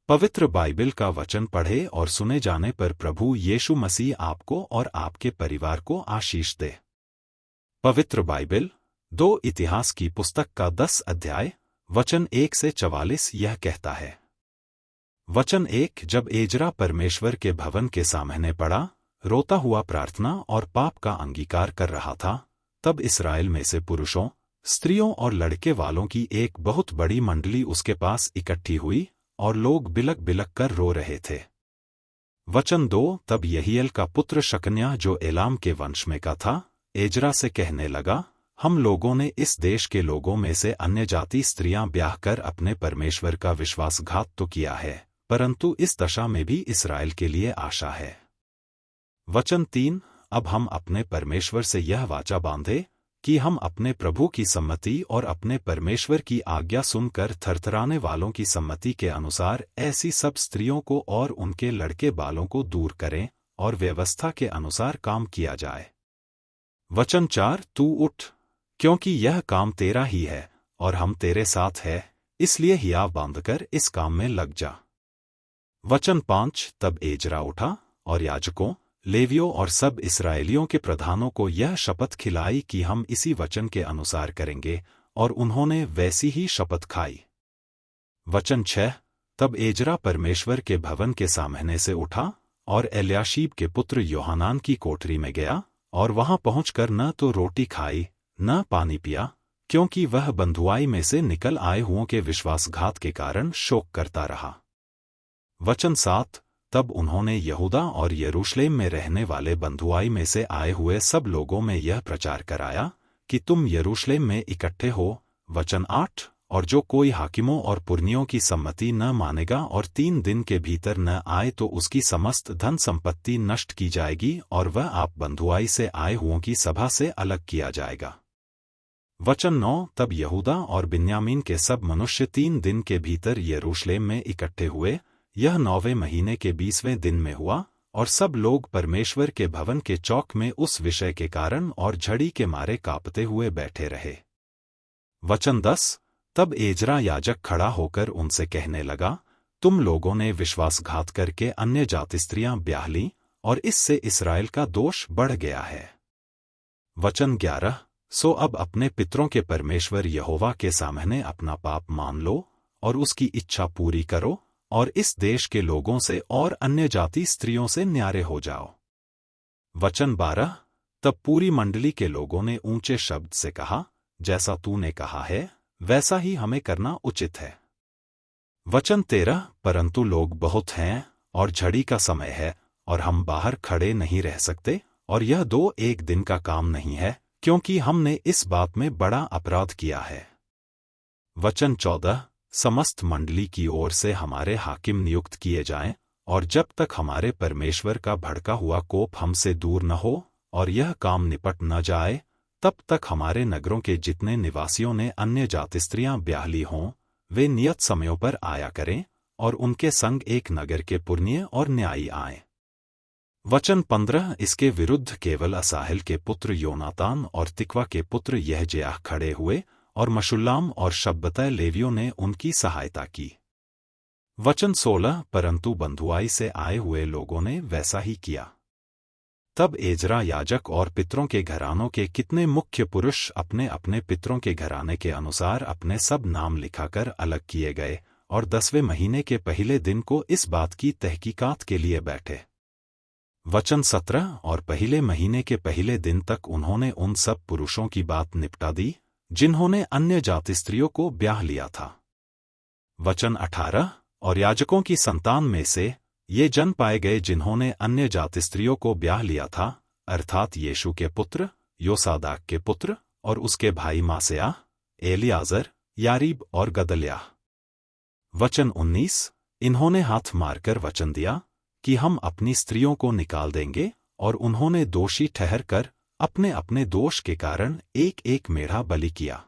पवित्र बाइबल का वचन पढ़े और सुने जाने पर प्रभु यीशु मसीह आपको और आपके परिवार को आशीष दे। पवित्र बाइबल 2 इतिहास की पुस्तक का 10 अध्याय वचन 1 से 44 यह कहता है। वचन 1 जब एजरा परमेश्वर के भवन के सामने पड़ा, रोता हुआ प्रार्थना और पाप का अंगीकार कर रहा था, तब इस्राएल में से पुरुषों, स्त्रियों और लड़के वालों की एक बहुत बड़ी मंडली उसके पास इकट्ठी हुई और लोग बिलक बिलक कर रो रहे थे। वचन 2 तब यहीएल का पुत्र शकन्याह जो एलाम के वंश में का था, एजरा से कहने लगा, हम लोगों ने इस देश के लोगों में से अन्य जाति स्त्रियां ब्याह कर अपने परमेश्वर का विश्वासघात तो किया है, परंतु इस दशा में भी इस्राएल के लिए आशा है। वचन 3 अब हम अपने परमेश्वर से यह वाचा बांधे कि हम अपने प्रभु की सम्मति और अपने परमेश्वर की आज्ञा सुनकर थरथराने वालों की सम्मति के अनुसार ऐसी सब स्त्रियों को और उनके लड़के बालों को दूर करें और व्यवस्था के अनुसार काम किया जाए। वचन 4 तू उठ, क्योंकि यह काम तेरा ही है और हम तेरे साथ है, इसलिए हियाव बांधकर इस काम में लग जा। वचन 5 तब एजरा उठा और याजकों, लेवियों और सब इस्राएलियों के प्रधानों को यह शपथ खिलाई कि हम इसी वचन के अनुसार करेंगे, और उन्होंने वैसी ही शपथ खाई। वचन 6 तब एजरा परमेश्वर के भवन के सामने से उठा और एल्याशीब के पुत्र योहानान की कोठरी में गया, और वहां पहुंचकर न तो रोटी खाई न पानी पिया, क्योंकि वह बंधुआई में से निकल आए हुओं के विश्वासघात के कारण शोक करता रहा। वचन 7 तब उन्होंने यहूदा और यरूशलेम में रहने वाले बंधुआई में से आए हुए सब लोगों में यह प्रचार कराया कि तुम यरूशलेम में इकट्ठे हो। वचन 8 और जो कोई हाकिमों और पुरनियों की सम्मति न मानेगा और 3 दिन के भीतर न आए तो उसकी समस्त धन संपत्ति नष्ट की जाएगी और वह आप बंधुआई से आए हुओं की सभा से अलग किया जाएगा। वचन 9 तब यहूदा और बिन्यामीन के सब मनुष्य 3 दिन के भीतर यरूशलेम में इकट्ठे हुए। यह 9वें महीने के 20वें दिन में हुआ, और सब लोग परमेश्वर के भवन के चौक में उस विषय के कारण और झड़ी के मारे कांपते हुए बैठे रहे। वचन 10 तब एजरा याजक खड़ा होकर उनसे कहने लगा, तुम लोगों ने विश्वासघात करके अन्य जाति स्त्रियां ब्याह लीं, और इससे इस्राएल का दोष बढ़ गया है। वचन 11 सो अब अपने पितरों के परमेश्वर यहोवा के सामने अपना पाप मान लो और उसकी इच्छा पूरी करो, और इस देश के लोगों से और अन्य जाति स्त्रियों से न्यारे हो जाओ। वचन 12 तब पूरी मंडली के लोगों ने ऊंचे शब्द से कहा, जैसा तूने कहा है वैसा ही हमें करना उचित है। वचन 13 परंतु लोग बहुत हैं और झड़ी का समय है और हम बाहर खड़े नहीं रह सकते, और यह 2-1 दिन का काम नहीं है, क्योंकि हमने इस बात में बड़ा अपराध किया है। वचन 14 समस्त मंडली की ओर से हमारे हाकिम नियुक्त किए जाएं, और जब तक हमारे परमेश्वर का भड़का हुआ कोप हमसे दूर न हो और यह काम निपट न जाए, तब तक हमारे नगरों के जितने निवासियों ने अन्य जाति स्त्रियां ब्याह ली हों, वे नियत समयों पर आया करें, और उनके संग एक नगर के पुरनिये और न्यायी आएं। वचन 15 इसके विरुद्ध केवल असाहेल के पुत्र योनातान और तिकवा के पुत्र यहज्याह खड़े हुए, और मशुल्लाम और शब्बतै लेवियों ने उनकी सहायता की। वचन 16 परंतु बंधुआई से आए हुए लोगों ने वैसा ही किया। तब एजरा याजक और पितरों के घरानों के कितने मुख्य पुरुष अपने अपने पितरों के घराने के अनुसार अपने सब नाम लिखाकर अलग किए गए, और 10वें महीने के पहले दिन को इस बात की तहकीकात के लिए बैठे। वचन 17 और पहले महीने के पहले दिन तक उन्होंने उन सब पुरुषों की बात निपटा दी जिन्होंने अन्य जाति स्त्रियों को ब्याह लिया था। वचन 18 और याजकों की संतान में से ये जन पाए गए जिन्होंने अन्य जाति स्त्रियों को ब्याह लिया था, अर्थात यीशु के पुत्र, योसादाक के पुत्र और उसके भाई मासेयाह, एलियाजर, यारीब और गदल्याह। वचन 19 इन्होंने हाथ मारकर वचन दिया कि हम अपनी स्त्रियों को निकाल देंगे, और उन्होंने दोषी ठहरकर अपने अपने दोष के कारण एक मेढ़ा बलि किया।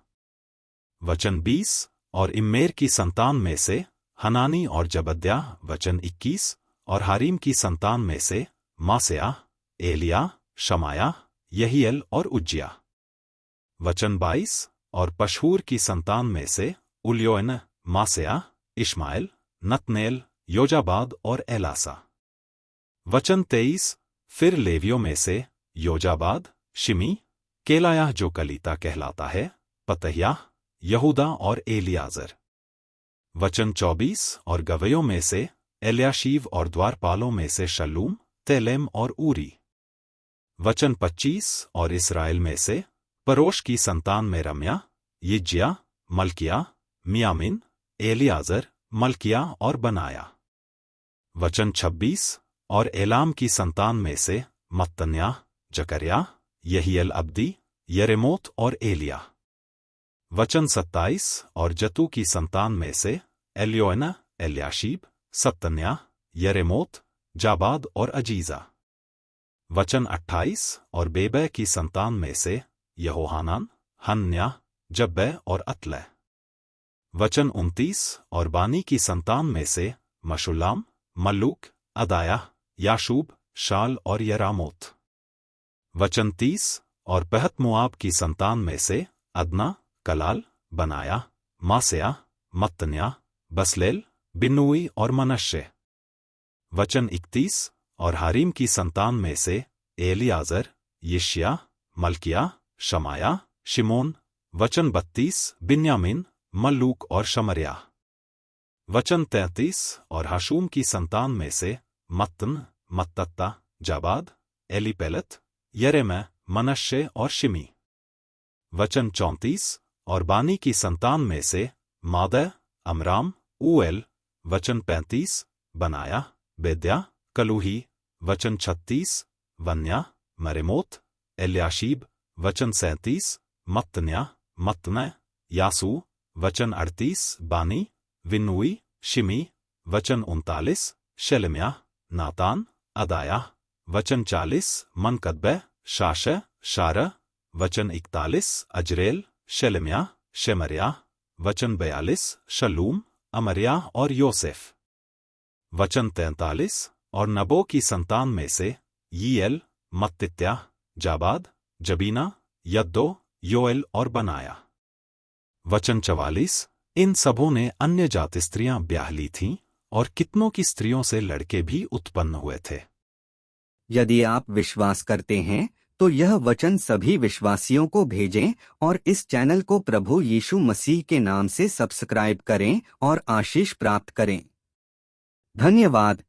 वचन 20 और इम्मेर की संतान में से हनानी और जबद्याह। वचन 21 और हारीम की संतान में से मासेयाह, एलिया, शमाया, यहीएल और उज्जिया। वचन 22 और पशहूर की संतान में से उल्योन, मासेयाह, इश्माएल, नतनेल, योजाबाद और एलासा। वचन 23। फिर लेवियों में से योजाबाद, शिमी, केलायाह जो कलीता कहलाता है, पतह्याह, यहूदा और एलियाजर। वचन 24। और गवैयों में से एल्याशीव और द्वारपालों में से शल्लूम, तेलेम और ऊरी। वचन 25। और इस्राएल में से परोश की संतान में रम्या, यिज्या, मल्किया, मियामिन, एलियाजर, मल्किया और बनाया। वचन 26। और एलाम की संतान में से मत्तन्याह, जकर्याह, यहीएल अब्दी, यरेमोत और एलिया। वचन 27। और जतू की संतान में से एल्योएना, एल्याशीब, सत्तन्याह, यरेमोत, जाबाद और अजीजा। वचन 28। और बेबै की संतान में से यहोहानान, हन्न्याह, जब्बै और अतलै। वचन 29। और बानी की संतान में से मशुल्लाम, मल्लूक, अदायाह, याशूब, शाल और यरामोत। वचन 30। और पहत मोआब की संतान में से अदना, कलाल, बनाया, मासेया, मत्तन्याह, बसलेल, बिन्नुई और मनश्शे। वचन 31। और हारीम की संतान में से एलियाजर, यिश्या, मल्किया, शमाया, शिमोन। वचन 32। बिन्यामिन, मल्लूक और शमर्याह। वचन 33। और हाशूम की संतान में से मत्तन, मत्तत्ता, जाबाद, एलीपेलत, यरेमै, मनश्शे और शिमी। वचन 34। और बानी की संतान में से मादै, अमराम, ऊएल। वचन 35। बनाया, बेद्या, कलूही। वचन 36। वन्या, मरेमोत, एल्याशीब। वचन 37। मत्तन्याह, मत्तनै, यासू। वचन 38। बानी, विन्नुई, शिमी। वचन 39। शेलेम्याह, नातान, अदायाह। वचन 40। मनकदबै, शाशै, शारह। वचन 41। अजरेल, शेलेम्याह, शेमर्याह। वचन 42। शल्लूम, अमर्याह और योसेफ। वचन 43। और नबो की संतान में से यीएल, मत्तित्याह, जाबाद, जबीना, यद्दो, योएल और बनाया। वचन 44। इन सबों ने अन्य जाति स्त्रियां ब्याह ली थीं और कितनों की स्त्रियों से लड़के भी उत्पन्न हुए थे। यदि आप विश्वास करते हैं तो यह वचन सभी विश्वासियों को भेजें और इस चैनल को प्रभु यीशु मसीह के नाम से सब्सक्राइब करें और आशीष प्राप्त करें। धन्यवाद।